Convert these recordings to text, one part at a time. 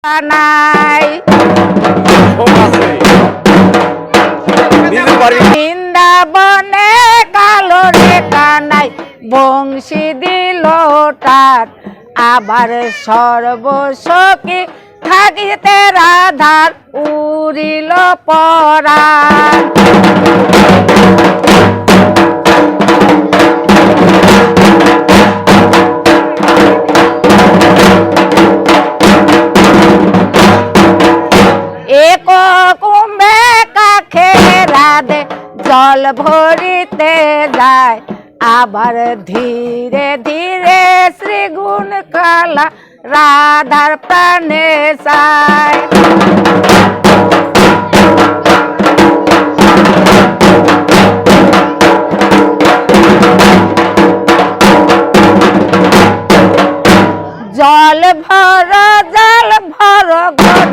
নাই বৃন্দাবনে কালো রেখা নাই বংশী দিল টার আবার সর্বসখী থাকিতে রাধার উড়িল পরাণ এক কুম্ভে কাখে রাধে জল ভরিতে যায় আবার ধীরে ধীরে শ্রীগুণ খালা রাধার প্রাণে চায় জল ভর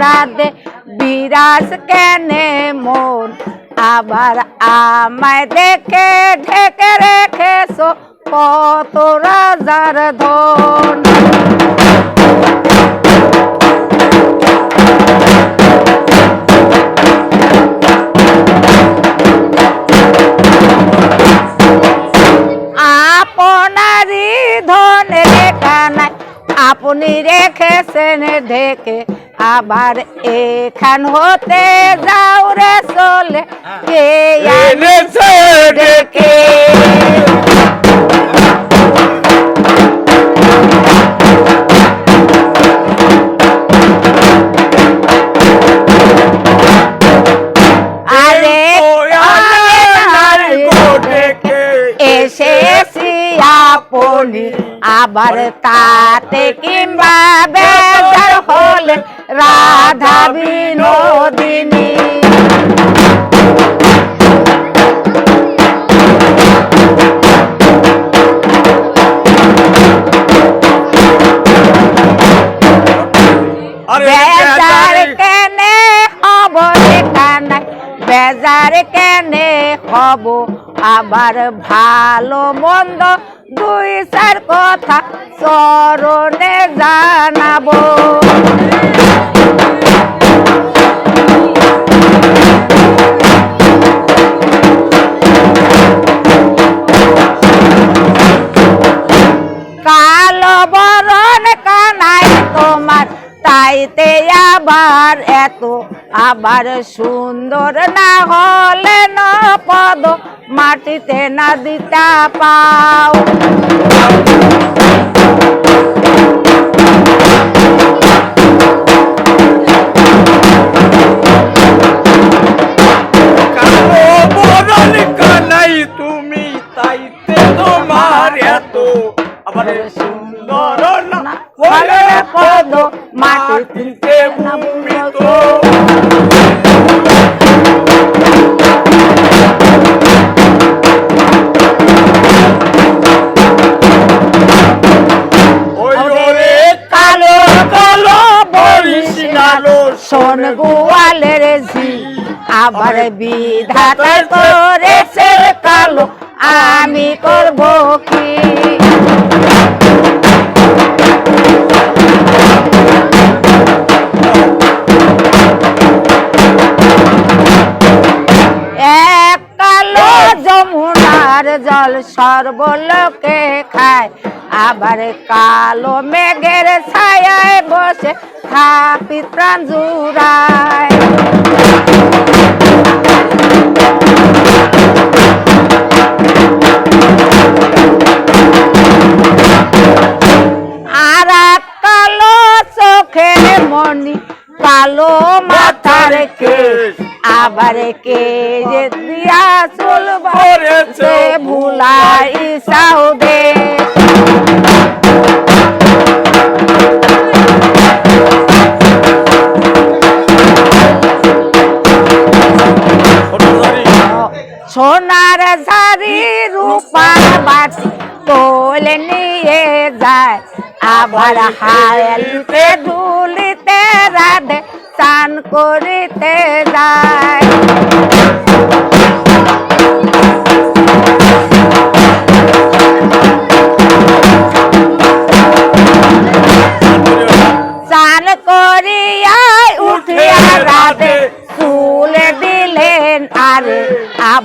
রাধে বিরাজ কেনে মন আবার আমায় দেখে ঢেকে রেখেছো কত রাজার ধন আপনারই ধন রেখা নাই আপনি রেখেছেন ঢেকে আবার এখান হতে যাও রে চলে কে এনেছে ডেকে আরে এসেছি আপনি আবার তাতে কিংবা বেজার হলে রাধা বিনোদিনী বেজার কেনে হব এখানে বেজার কেনে হব আবার ভালো মন্দ দুই চার কথা চরণে জানাবো কালো বরণ কানাই তোমার তাইতে আবার এত আবার সুন্দর না হলে ন পদ মাটিতে না দিতা পাও কালো বরণ কানাই তুমি তাইতে তোমার এত আবার সুন্দর না হলে পদ মাটিতে ভূমিত শোন গোয়ালের ঝি আবার বিধাতা করেছে কালো আমি করব কি এক কালো যমুনার জল সর্বলোকে খায় আবার কালো মেঘের ছায়ায় বসে থাপি প্রাণ জুড়ায় আর কালো চোখের মনি কালো মাথার কেশ আবার কে যে দিয়া চুল ভরেছে ভুলাই সাউদে সোনার ঝাড়ি রূপার বাটি তোলে নিয়ে যায় আবার হায়ালিতে ধুলিতে রাধে চান করিতে যায় চান করিয়া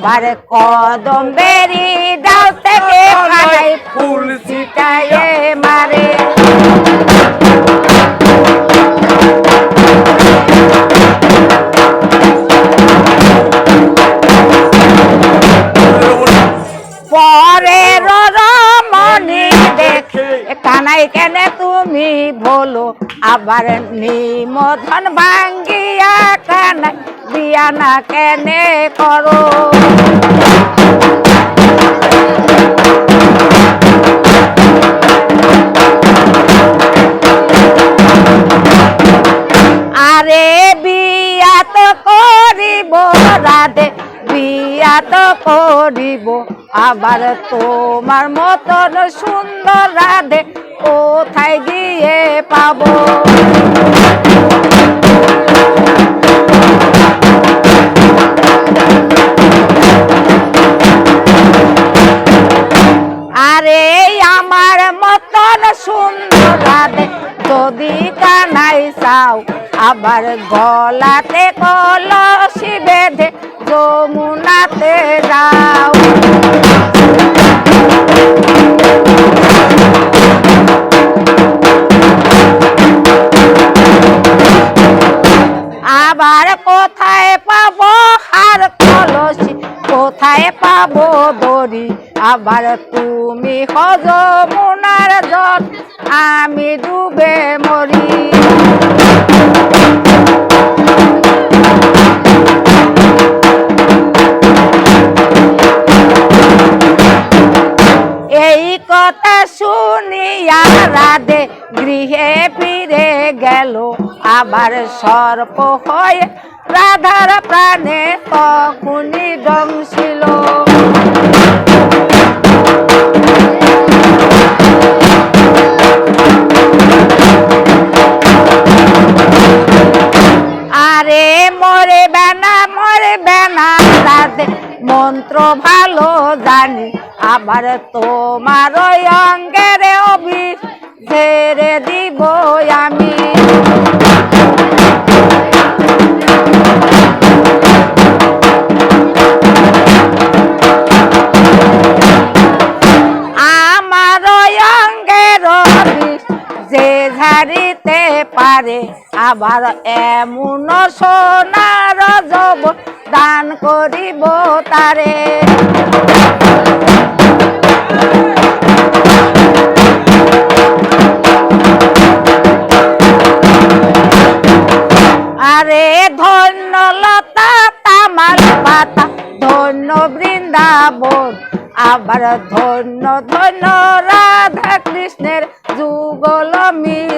আবার কদম বেরি ডাল থেকে কানাই ফুল ছিটায়ে মারে পরে রমণী দেখে কানাই কেন তুমি বলো আবার নিমধন ভাঙ্গিয়া কানাই বিয়া না কেনে করো আরে বিয়া তো করিব রাধে বিয়া তো করিব আবার তোমার মতন সুন্দর রাধে কোথায় গিয়ে পাবো আরে আমার মতন সুন্দর রাধে যদি কানাই চাও আবার গলাতে কলসি বেঁধে যমুনাতে যাও আবার কোথায় পাবো হার কলসি কোথায় পাবো দড়ি আবার তুমি যমুনার জল আমি ডুবে মরি এই কথা শুনিয়া রাধে গৃহে ফিরে গেল আবার সর্প হয়ে রাধার প্রাণে তখনই দংশিল আরে মরে বেনা রাধে মন্ত্র ভালো জানি আবার তোমার অঙ্গের অবিষ ছেড়ে দিব আমি আমার অঙ্গের অবিষ যে ঝাড়িতে পারে আবার এমন সোনার যব দান করিব তারে আরে ধন্য লতা তামাল পাতা ধন্য বৃন্দাবন আবার ধন্য ধন্য রাধা কৃষ্ণের যুগল মিল